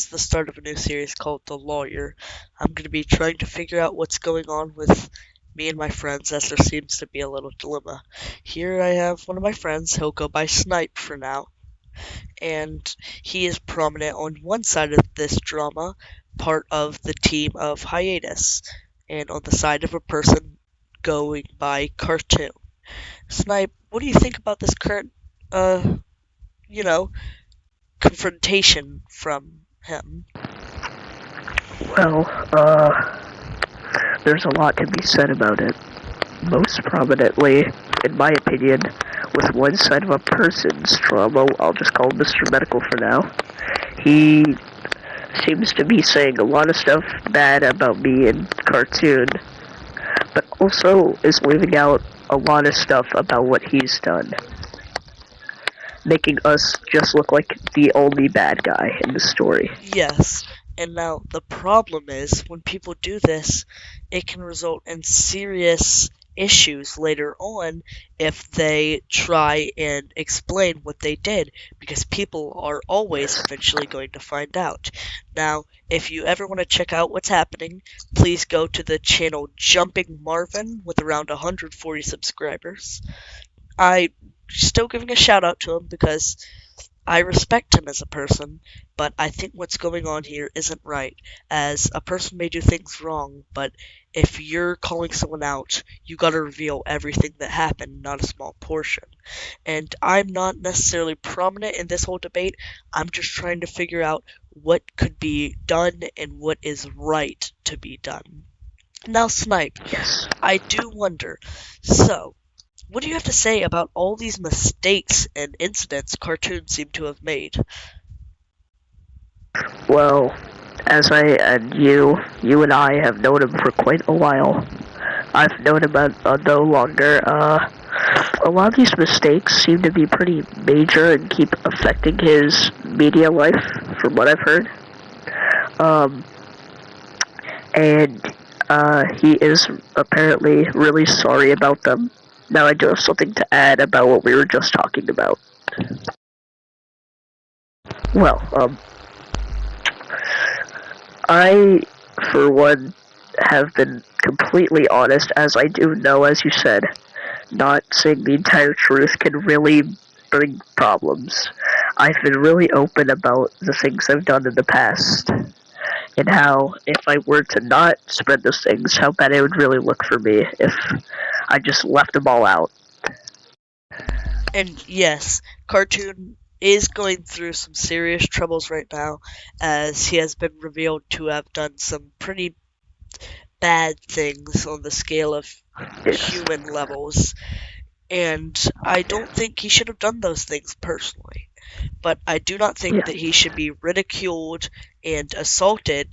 the start of a new series called The Lawyer. I'm going to be trying to figure out what's going on with me and my friends, as there seems to be a little dilemma. Here I have one of my friends. He'll go by Snipe for now, and he is prominent on one side of this drama, part of the team of Hiatus, and on the side of a person going by Cartoon. Snipe, what do you think about this current, uh, you know, confrontation from him? Well, there's a lot to be said about it. Most prominently, in my opinion, with one side of a person's trauma, I'll just call him Mr. Medical for now. He seems to be saying a lot of stuff bad about me in cartoon, but also is leaving out a lot of stuff about what he's done, making us just look like the only bad guy in the story. Yes, and now the problem is when people do this, it can result in serious issues later on if they try and explain what they did, because people are always Yes. eventually going to find out. Now, if you ever want to check out what's happening, please go to the channel Jumping Marvin with around 140 subscribers. I still giving a shout out to him because I respect him as a person, but I think what's going on here isn't right, as a person may do things wrong, but if you're calling someone out, you gotta reveal everything that happened, not a small portion. And I'm not necessarily prominent in this whole debate, I'm just trying to figure out what could be done and what is right to be done. Now, Snipe, Yes. I do wonder, so, what do you have to say about all these mistakes and incidents cartoons seem to have made? Well, as I and you and I have known him for quite a while. I've known him no longer. A lot of these mistakes seem to be pretty major and keep affecting his media life, from what I've heard. Um, and he is apparently really sorry about them. Now, I do have something to add about what we were just talking about. Well, I, for one, have been completely honest, as I do know, as you said, not saying the entire truth can really bring problems. I've been really open about the things I've done in the past, and how if I were to not spread those things, how bad it would really look for me if I just left them all out. And yes, Cartoon is going through some serious troubles right now, as he has been revealed to have done some pretty bad things on the scale of Yes. human levels. And I don't think he should have done those things personally. But I do not think Yeah. that he should be ridiculed and assaulted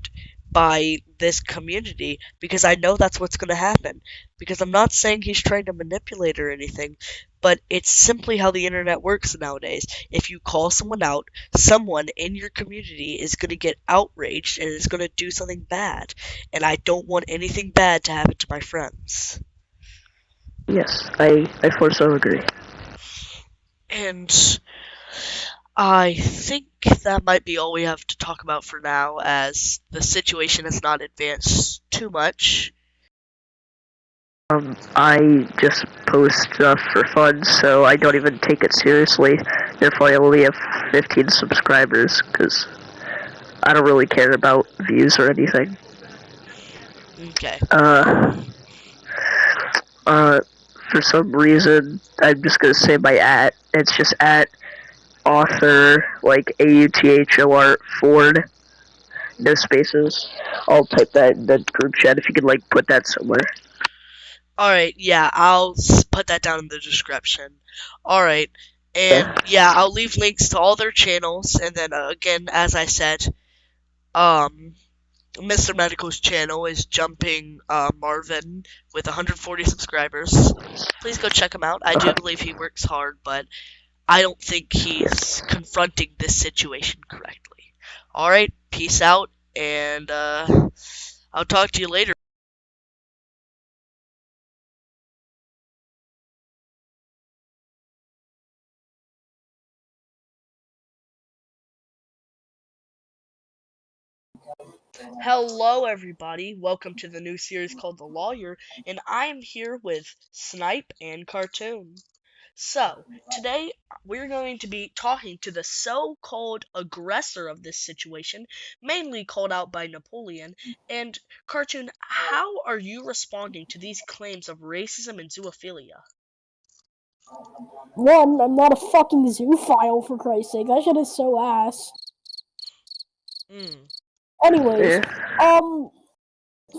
by this community, because I know that's what's going to happen. Because I'm not saying he's trying to manipulate or anything, but it's simply how the internet works nowadays. If you call someone out, someone in your community is going to get outraged and is going to do something bad. And I don't want anything bad to happen to my friends. Yes, I for so agree. And I think that might be all we have to talk about for now, as the situation has not advanced too much. I just post stuff for fun, so I don't even take it seriously. Therefore, I only have 15 subscribers, because I don't really care about views or anything. Okay. Uh, uh, for some reason, I'm just gonna say my at. It's just at author, like AUTHOR Ford, no spaces. I'll type that in the group chat if you could, like, put that somewhere. Alright, yeah, I'll put that down in the description. Alright, and Yeah. yeah, I'll leave links to all their channels, and then again, as I said, um, Mr. Medical's channel is Jumping Marvin with 140 subscribers. Please go check him out. I do Uh, believe he works hard, but I don't think he's yes. confronting this situation correctly. Alright, peace out, and I'll talk to you later. Hello, everybody. Welcome to the new series called The Lawyer, and I am here with Snipe and Cartoon. So, today we're going to be talking to the so-called aggressor of this situation, mainly called out by Napoleon. And, Cartoon, how are you responding to these claims of racism and zoophilia? One, I'm not a fucking zoophile, for Christ's sake. That shit is so ass. Mm. Anyways, Yeah.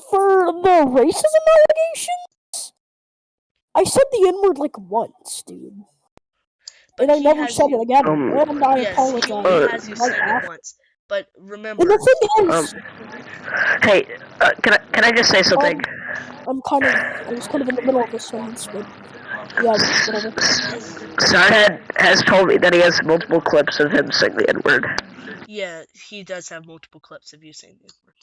for the racism allegations, I said the N-word like once, dude. But And I he never has said it you. again. And I Yes, he only apologize has you right saying it after. once. But And remember, the thing Um, is, hey, can I just say something? I was kind of in the middle of a sentence, but yeah, whatever. Starhead has told me that he has multiple clips of him saying the N-word. yeah, he does have multiple clips of you saying the word.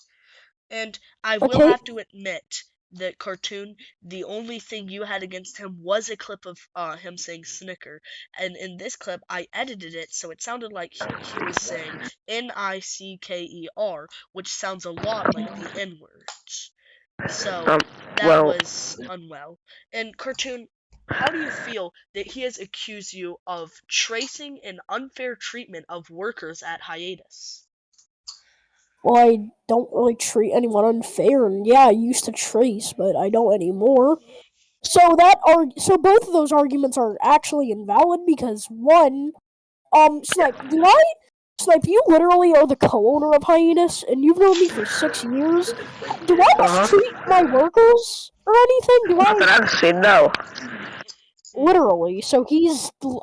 And I will Okay, have to admit that Cartoon, the only thing you had against him was a clip of him saying Snicker. And in this clip, I edited it so it sounded like he was saying Nicker, which sounds a lot like the N word. So Um, that well, was unwell. And Cartoon, how do you feel that he has accused you of tracing an unfair treatment of workers at hiatus? well, I don't really treat anyone unfair, and yeah, I used to trace, but I don't anymore. So both of those arguments are actually invalid because one, Snipe, you literally are the co-owner of Hiatus, and you've known me for 6 years. Do I uh-huh. mistreat my workers or anything? Do Not I that I've seen, no. Mm. literally? So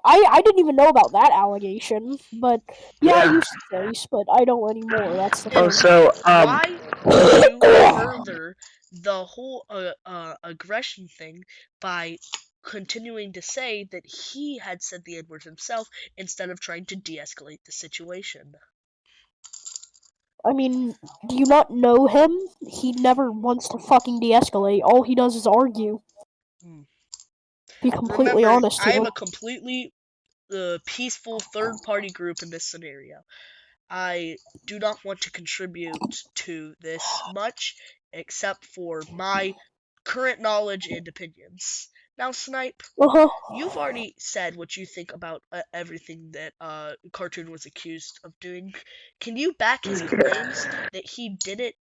I didn't even know about that allegation, but yeah, I Yeah. used to trace, but I don't anymore. That's the Oh, And thing. so, why would you further the whole aggression thing by continuing to say that he had said the N word himself instead of trying to de escalate the situation? I mean, do you not know him? He never wants to fucking de-escalate. All he does is argue. Mm. Be completely Remember, honest I here. am a completely peaceful third party group in this scenario. I do not want to contribute to this much except for my current knowledge and opinions. Now, Snipe, Uh huh. you've already said what you think about everything that Cartoon was accused of doing. Can you back his claims that he didn't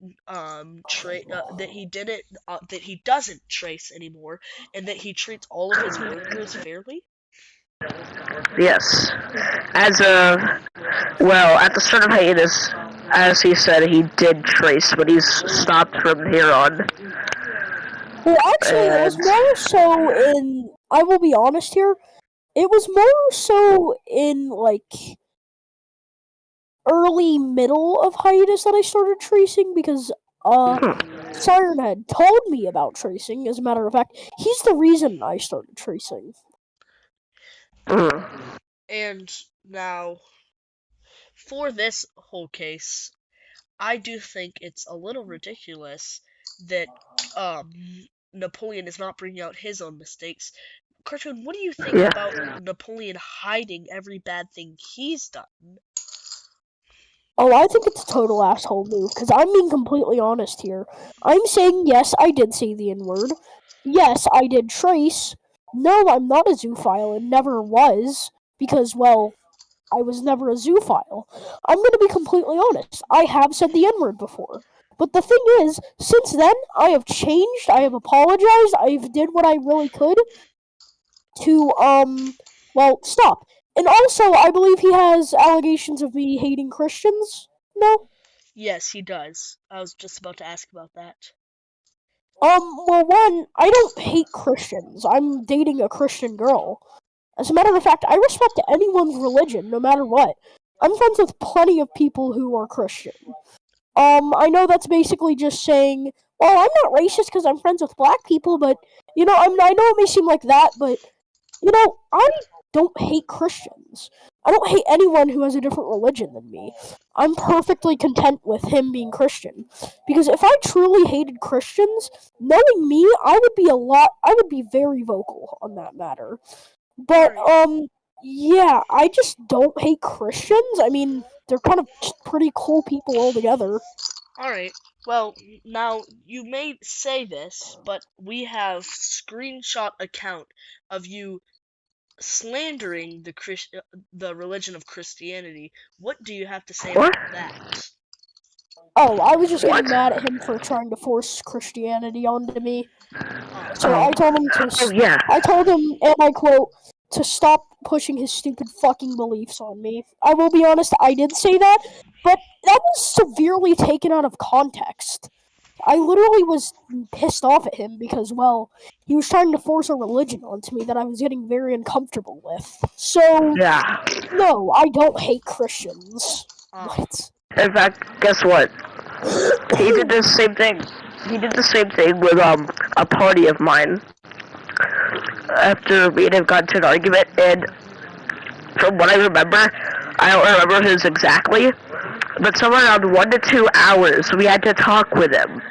that he doesn't trace anymore, and that he treats all of his workers fairly? Yes. As of, well, at the start of hiatus, as he said, he did trace, but he's stopped from here on. Well, actually, it was And, more so in. I will be honest here. It was more so in like early middle of hiatus that I started tracing because Siren had told me about tracing. As a matter of fact, he's the reason I started tracing. mm, And now, for this whole case, I do think it's a little ridiculous that um, Napoleon is not bringing out his own mistakes. Cartoon, what do you think yeah. about Napoleon hiding every bad thing he's done? Oh, I think it's a total asshole move because I'm being completely honest here. I'm saying yes, I did say the N word. Yes, I did trace. No, I'm not a zoophile and never was because, well, I was never a zoophile. I'm going to be completely honest. I have said the N word before. But the thing is, since then, I have changed. I have apologized. I've did what I really could to, well, stop. And also, I believe he has allegations of me hating Christians. No? Yes, he does. I was just about to ask about that. Well, one, I don't hate Christians. I'm dating a Christian girl. As a matter of fact, I respect anyone's religion, no matter what. I'm friends with plenty of people who are Christian. I know that's basically just saying, well, I'm not racist because I'm friends with black people, but, I know it may seem like that, but, I don't hate Christians. I don't hate anyone who has a different religion than me. I'm perfectly content with him being Christian. Because if I truly hated Christians, knowing me, I would be very vocal on that matter. But, Alright. yeah, I just don't hate Christians. I mean, they're kind of just pretty cool people altogether. Alright, well, now you may say this, but we have screenshot account of you slandering the religion of Christianity. What do you have to say What? about that? Oh, I was just What? getting mad at him for trying to force Christianity onto me. Oh, So Oh. I told him Oh, yeah. I told him, and I quote, to stop pushing his stupid fucking beliefs on me. I will be honest, I did say that, but that was severely taken out of context. I literally was pissed off at him because, well, he was trying to force a religion onto me that I was getting very uncomfortable with. So, Yeah. no, I don't hate Christians. oh. What? In fact, guess what? He did the same thing. He did the same thing with a party of mine. After me and him got into an argument, and from what I remember, I don't remember his exactly, but somewhere around 1 to 2 hours, we had to talk with him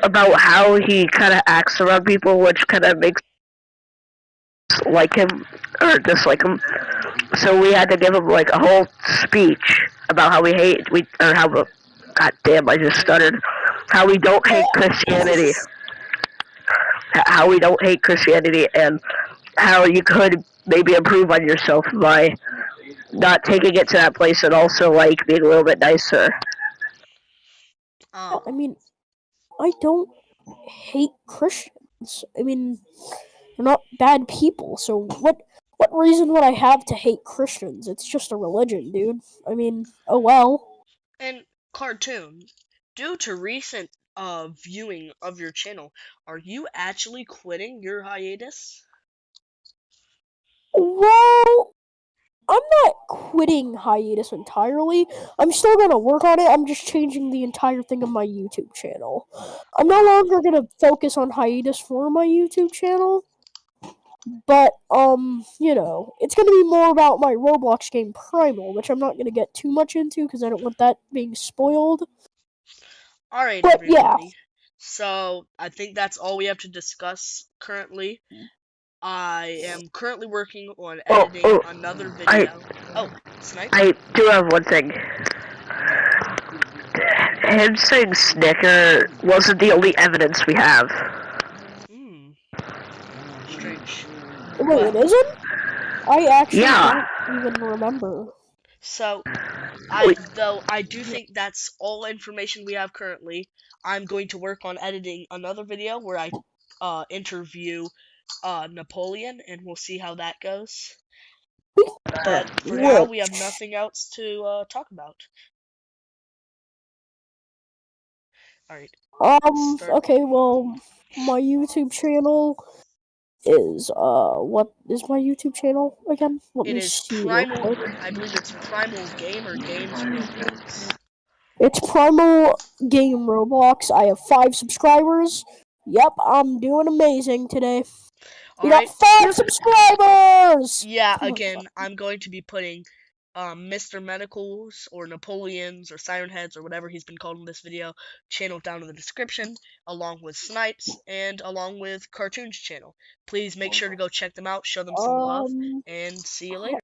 about how he kind of acts around people, which kind of makes like him or dislike him. So we had to give him like a whole speech about how God damn, I just stuttered. How we don't hate Christianity. How we don't hate Christianity, and how you could maybe improve on yourself by not taking it to that place, and also like being a little bit nicer. I mean, I don't hate Christians. I mean, they're not bad people. So what reason would I have to hate Christians? It's just a religion, dude. I mean, oh well. And Cartoon, due to recent viewing of your channel, are you actually quitting your hiatus? Well, I'm not quitting hiatus entirely. I'm still gonna work on it. I'm just changing the entire thing of my YouTube channel. I'm no longer gonna focus on hiatus for my YouTube channel. But, you know, it's gonna be more about my Roblox game Primal, which I'm not gonna get too much into because I don't want that being spoiled. Alright, But, everybody. yeah. So, I think that's all we have to discuss currently. I am currently working on editing another video. Snipe? I do have one thing. Him saying Snicker wasn't the only evidence we have. Strange. Wait, it isn't? I actually Yeah. don't even remember. So, I do think that's all information we have currently. I'm going to work on editing another video where I interview Napoleon, and we'll see how that goes. But for now, we have nothing else to talk about. Alright. Okay, well, my YouTube channel is, what is my YouTube channel again? Let It me is see Primal, real quick. I believe it's Primal Game or Games Roblox. It's Primal Game Roblox. I have 5 subscribers. Yep, I'm doing amazing today. We got 5 subscribers! Yeah, again, I'm going to be putting Mr. Medicals or Napoleon's or Siren Heads or whatever he's been called in this video channel down in the description, along with Snipes and along with Cartoon's channel. Please make sure to go check them out, show them some love, and see you later.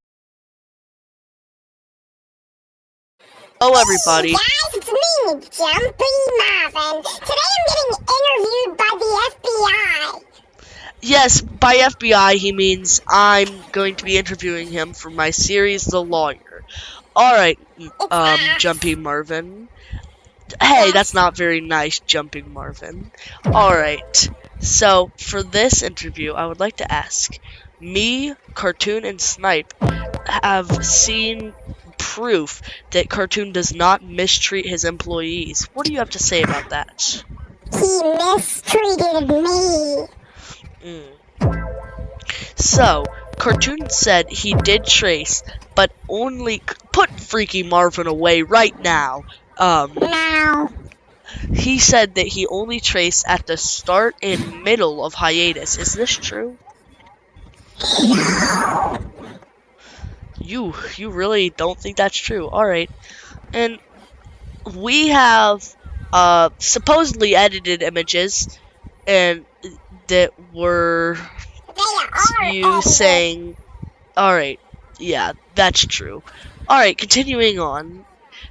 Hello, everybody. Hey guys, it's me, Jumpy Marvin. Today I'm getting interviewed by the FBI. Yes, by FBI he means I'm going to be interviewing him for my series, The Lawyer. Alright, Jumpy Marvin. Hey, that's not very nice, Jumping Marvin. Alright, so for this interview, I would like to ask, me, Cartoon, and Snipe have seen proof that Cartoon does not mistreat his employees. What do you have to say about that? He mistreated me. So, Cartoon said he did trace, but only put Freaky Marvin away right now. No. He said that he only traced at the start and middle of hiatus. Is this true? You really don't think that's true? Alright. And we have supposedly edited images and that were you saying, alright, yeah, that's true. Alright, continuing on.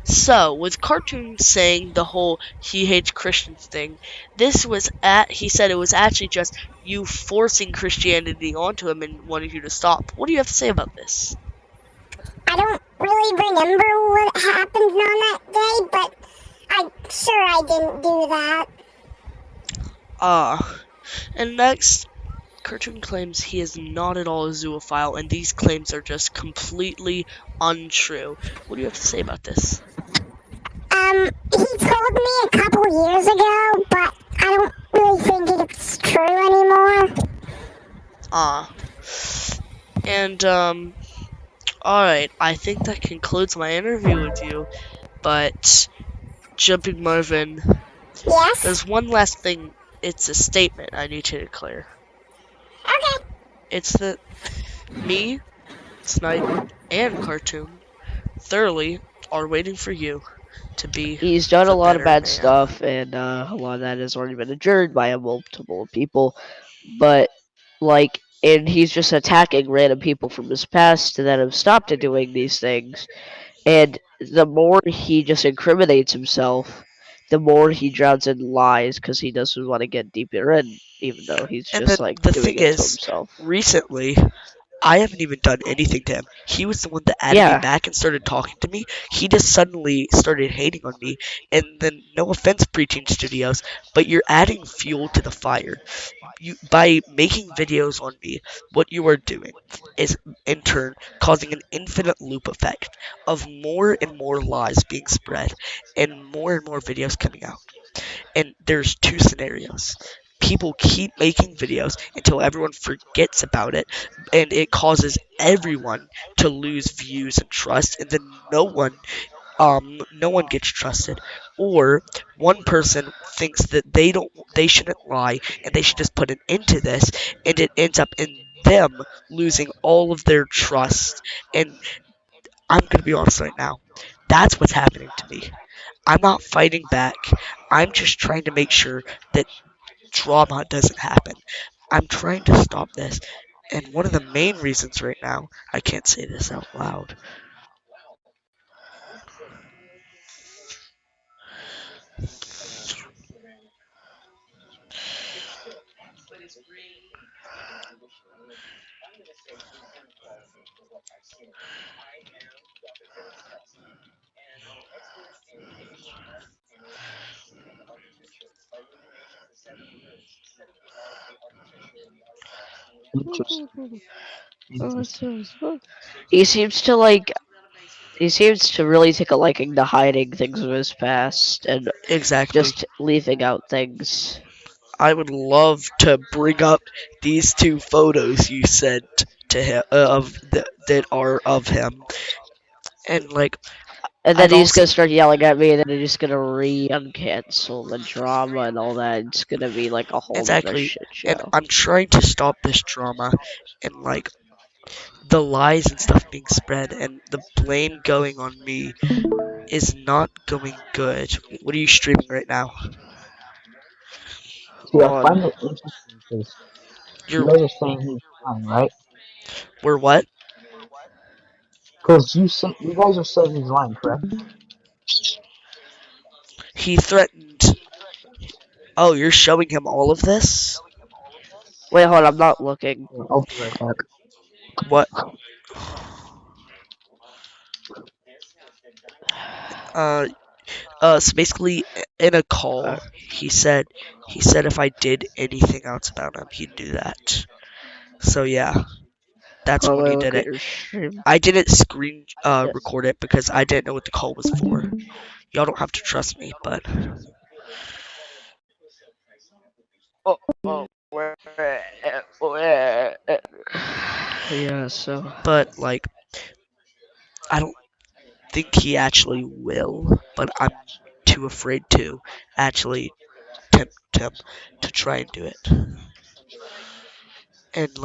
So, with Cartoon saying the whole he hates Christians thing, he said it was actually just you forcing Christianity onto him and wanting you to stop. What do you have to say about this? I don't really remember what happened on that day, but I'm sure I didn't do that. And next, Cartoon claims he is not at all a zoophile, and these claims are just completely untrue. What do you have to say about this? He told me a couple years ago, but I don't really think it's true anymore. Alright, I think that concludes my interview with you, but Jumping Marvin, Yes? there's one last thing. It's a statement I need you to clear. Okay. It's that me, Snipe, and Cartoon thoroughly are waiting for you to be He's done a the lot of better bad man. stuff, and a lot of that has already been adjourned by multiple people. But and he's just attacking random people from his past that have stopped doing these things. And the more he just incriminates himself, the more he drowns in lies because he doesn't want to get deeper in, even though he's And just then the doing thing it to is, himself. recently, I haven't even done anything to him. He was the one that added me Yeah, back and started talking to me. He just suddenly started hating on me. And then, no offense, Preaching Studios, but you're adding fuel to the fire. By making videos on me, what you are doing is, in turn, causing an infinite loop effect of more and more lies being spread and more videos coming out. And there's two scenarios. People keep making videos until everyone forgets about it, and it causes everyone to lose views and trust, and then no one gets trusted. Or one person thinks that they shouldn't lie, and they should just put an end to this, and it ends up in them losing all of their trust. And I'm gonna be honest right now, that's what's happening to me. I'm not fighting back. I'm just trying to make sure that drama doesn't happen. I'm trying to stop this. And one of the main reasons right now, I can't say this out loud. Interesting. Interesting. he seems to really take a liking to hiding things of his past and Exactly. just leaving out things. I would love to bring up these two photos you sent to him that are of him, and And then I've he's also gonna start yelling at me, and then he's gonna uncancel the drama and all that. It's gonna be like a whole nother exactly, shit and show. I'm trying to stop this drama and the lies and stuff being spread and the blame going on me is not going good. What are you streaming right now? See, I On find it interesting because you You're guys are saying he's lying, right? we're what? Because you guys are saying he's lying, correct? He threatened. Oh, you're showing him all of this? wait, hold on, I'm not looking. Yeah, I'll be right back. What? Uh, so basically, in a Uh, call, he said if I did anything else about him, he'd do that. So yeah, that's oh, when wait, he look did at it. your stream. I didn't screen Yes. record it because I didn't know what the call was for. Y'all don't have to trust me, but Oh, yeah. So I don't think he actually will. But I'm too afraid to actually tempt him to try and do it. And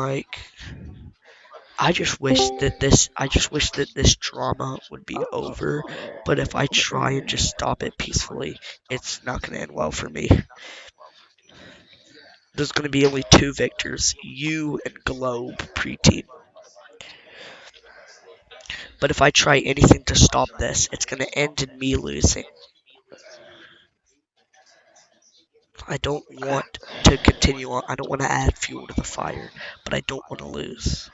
I just wish that this drama would be over. But if I try and just stop it peacefully, it's not gonna end well for me. There's gonna be only two victors, you and Globe preteen. But if I try anything to stop this, it's going to end in me losing. I don't want to continue on. I don't want to add fuel to the fire, but I don't want to lose.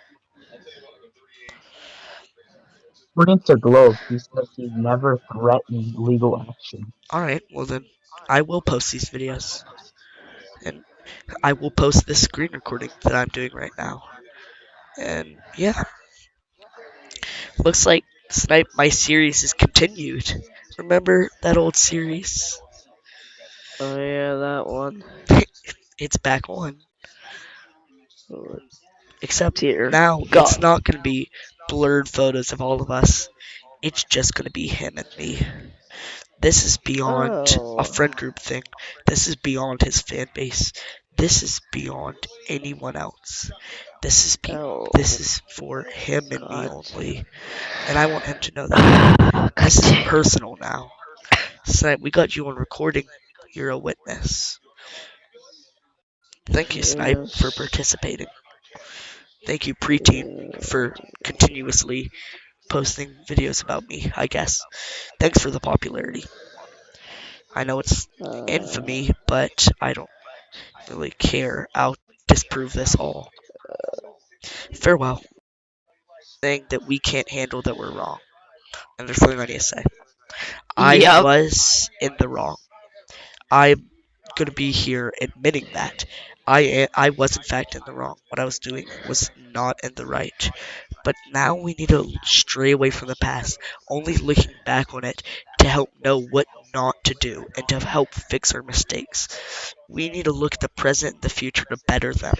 According to Globe, he says he's never threatened legal action. Alright, well then, I will post these videos. And I will post this screen recording that I'm doing right now. And yeah. Looks like Snipe, my series is continued. Remember that old series? Oh yeah, that one. It's back on. Except Dear now God. it's not going to be blurred photos of all of us. It's just going to be him and me. This is beyond a friend group thing. This is beyond his fan base. This is beyond anyone else. This is for him and me only. And I want him to know that. This is personal now. Snipe, we got you on recording. You're a witness. Thank you, Snipe, for participating. Thank you, Preteen, for continuously posting videos about me, I guess. Thanks for the popularity. I know it's infamy, but I don't really care. I'll disprove this all. Farewell. Saying that we can't handle that we're wrong. And there's something I need to say. I was in the wrong. I'm gonna be here admitting that. I was in fact in the wrong. What I was doing was not in the right. But now we need to stray away from the past, only looking back on it to help know what not to do and to help fix our mistakes. We need to look at the present and the future to better them.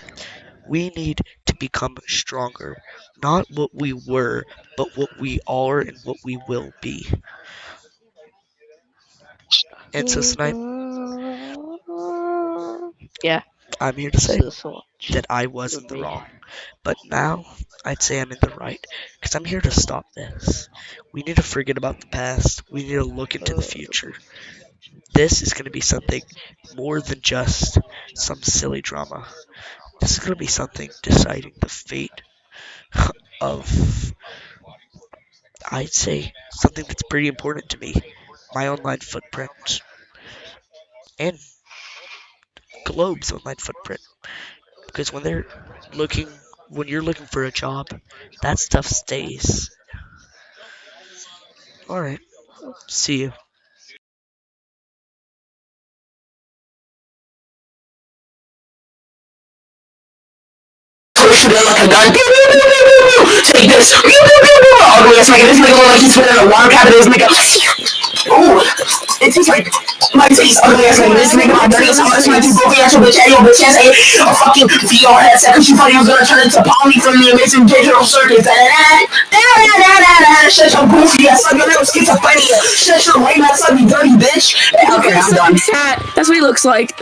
We need to become stronger, not what we were, but what we are and what we will be. And so, Snipe, Yeah. I'm here to say that I was in the wrong. But now, I'd say I'm in the right, because I'm here to stop this. We need to forget about the past. We need to look into the future. This is going to be something more than just some silly drama. This is going to be something deciding the fate of, I'd say, something that's pretty important to me. My online footprint. And Globe's online footprint. Because when you're looking for a job, that stuff stays. Alright. See you. Shoot it like a gun. Take this. Ugly ass nigga. This nigga look like he's spitting a water cabinet. This nigga. Ooh. It tastes like my taste. Ugly ass nigga. This nigga, my dirty ass house. My two goofy ass bitch. Hey, yo, bitch ass. A fucking VR headset. Cause you thought you was gonna turn into Polly from the Amazing Digital Circus. Shut your goofy ass up. Your little schizophrenia. Shut your lame ass up, you dirty bitch. Okay, I'm done. That's what he looks like.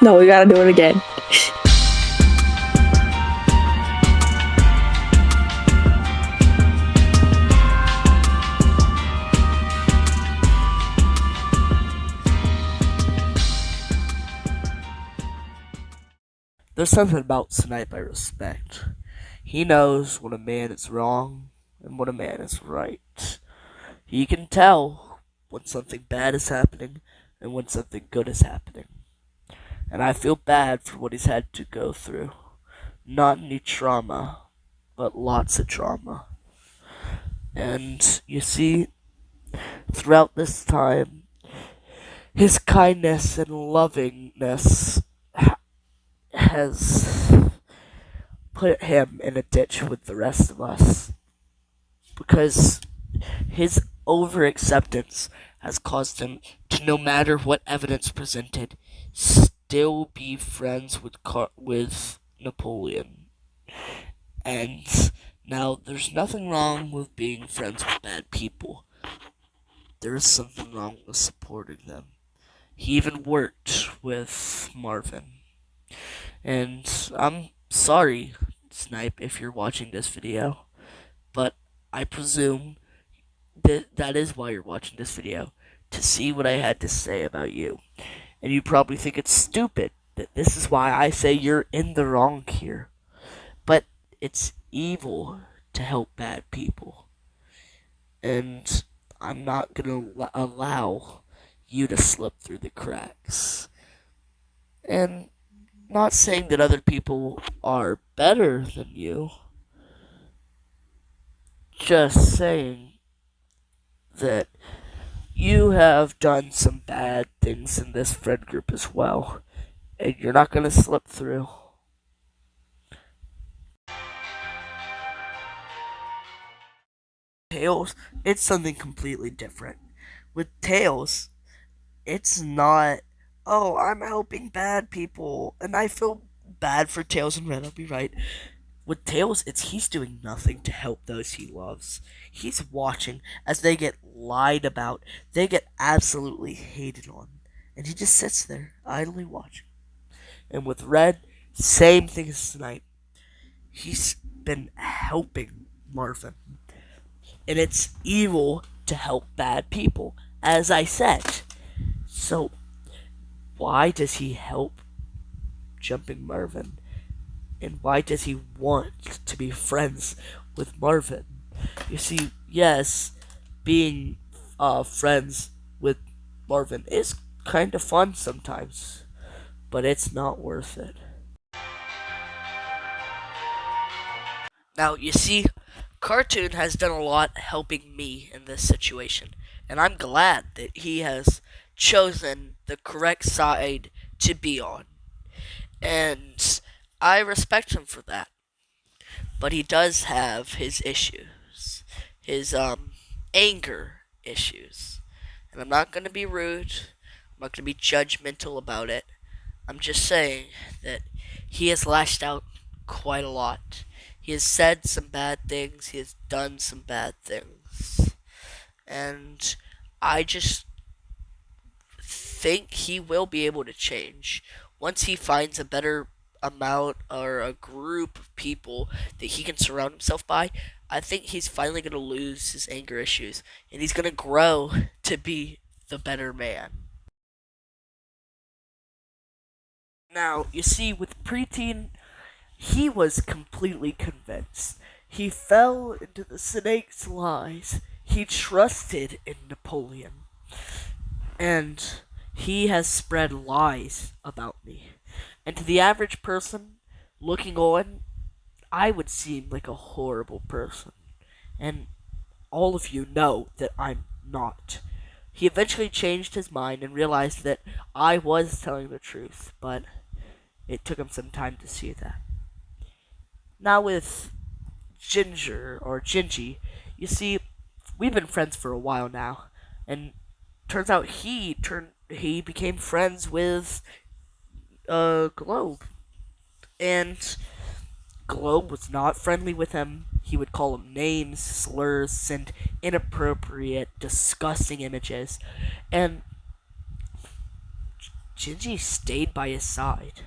No, we gotta do it again. There's something about Snipe I respect. He knows when a man is wrong and when a man is right. He can tell when something bad is happening and when something good is happening. And I feel bad for what he's had to go through. Not any trauma, but lots of trauma. And you see, throughout this time, his kindness and lovingness has put him in a ditch with the rest of us. Because his over-acceptance has caused him to, no matter what evidence presented, still be friends with Napoleon. And now, there's nothing wrong with being friends with bad people. There is something wrong with supporting them. He even worked with Marvin. And I'm sorry, Snipe, if you're watching this video, but I presume that is why you're watching this video, to see what I had to say about you. And you probably think it's stupid, that this is why I say you're in the wrong here. But it's evil to help bad people. And I'm not going to allow you to slip through the cracks. And not saying that other people are better than you, just saying that you have done some bad things in this friend group as well, and you're not going to slip through. Tails, it's something completely different. With Tails, it's not, oh, I'm helping bad people, and I feel bad for Tails and Red, I'll be right. With Tails, it's he's doing nothing to help those he loves. He's watching as they get lied about, they get absolutely hated on, and he just sits there, idly watching. And with Red, same thing as tonight. He's been helping Marvin. And it's evil to help bad people, as I said. So, why does he help Jumping Marvin? And why does he want to be friends with Marvin? You see, yes, being friends with Marvin is kind of fun sometimes, but it's not worth it. Now, you see, Cartoon has done a lot helping me in this situation, and I'm glad that he has chosen the correct side to be on. And I respect him for that. But he does have his issues. His anger issues. And I'm not going to be rude. I'm not going to be judgmental about it. I'm just saying that he has lashed out quite a lot. He has said some bad things. He has done some bad things. And I just think he will be able to change once he finds a better amount or a group of people that he can surround himself by. I think he's finally going to lose his anger issues and he's going to grow to be the better man. Now, you see, with Preteen, he was completely convinced. He fell into the snake's lies. He trusted in Napoleon. And he has spread lies about me. And to the average person looking on, I would seem like a horrible person. And all of you know that I'm not. He eventually changed his mind and realized that I was telling the truth, but it took him some time to see that. Now with Ginger, or Gingy, you see, we've been friends for a while now, and turns out he became friends with Globe. And Globe was not friendly with him. He would call him names, slurs, send inappropriate, disgusting images. And Gingy stayed by his side.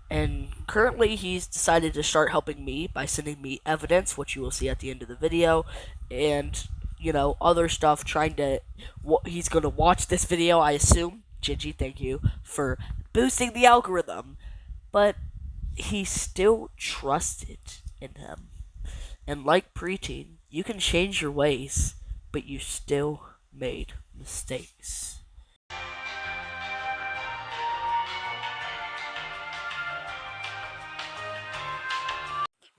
And currently he's decided to start helping me by sending me evidence, which you will see at the end of the video, and, you know, other stuff, he's going to watch this video, I assume. Gingy, thank you for boosting the algorithm. But he still trusted in him. And like Preteen, you can change your ways, but you still made mistakes.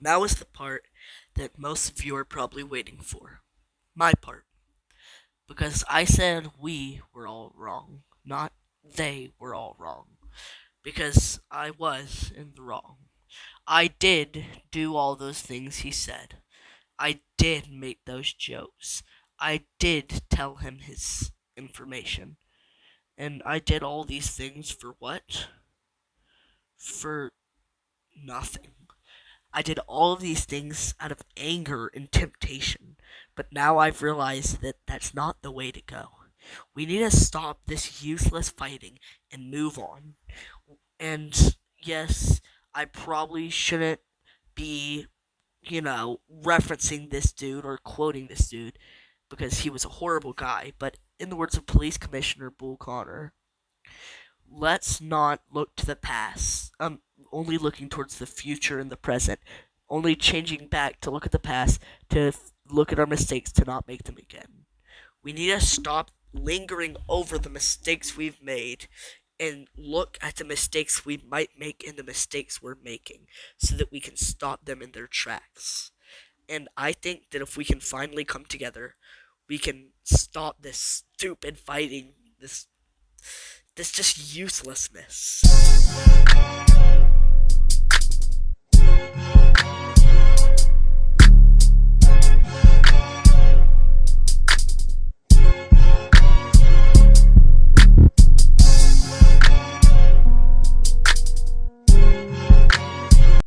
Now is the part that most of you are probably waiting for. My part. Because I said we were all wrong, not they were all wrong. Because I was in the wrong. I did do all those things he said. I did make those jokes. I did tell him his information. And I did all these things for what? For nothing. I did all of these things out of anger and temptation. But now I've realized that that's not the way to go. We need to stop this useless fighting and move on. And yes, I probably shouldn't be, referencing this dude or quoting this dude because he was a horrible guy. But in the words of Police Commissioner Bull Connor, let's not look to the past. Only looking towards the future and the present. only changing back to look at the past, to look at our mistakes, to not make them again. We need to stop lingering over the mistakes we've made and look at the mistakes we might make and the mistakes we're making so that we can stop them in their tracks. And I think that if we can finally come together, we can stop this stupid fighting, this just uselessness.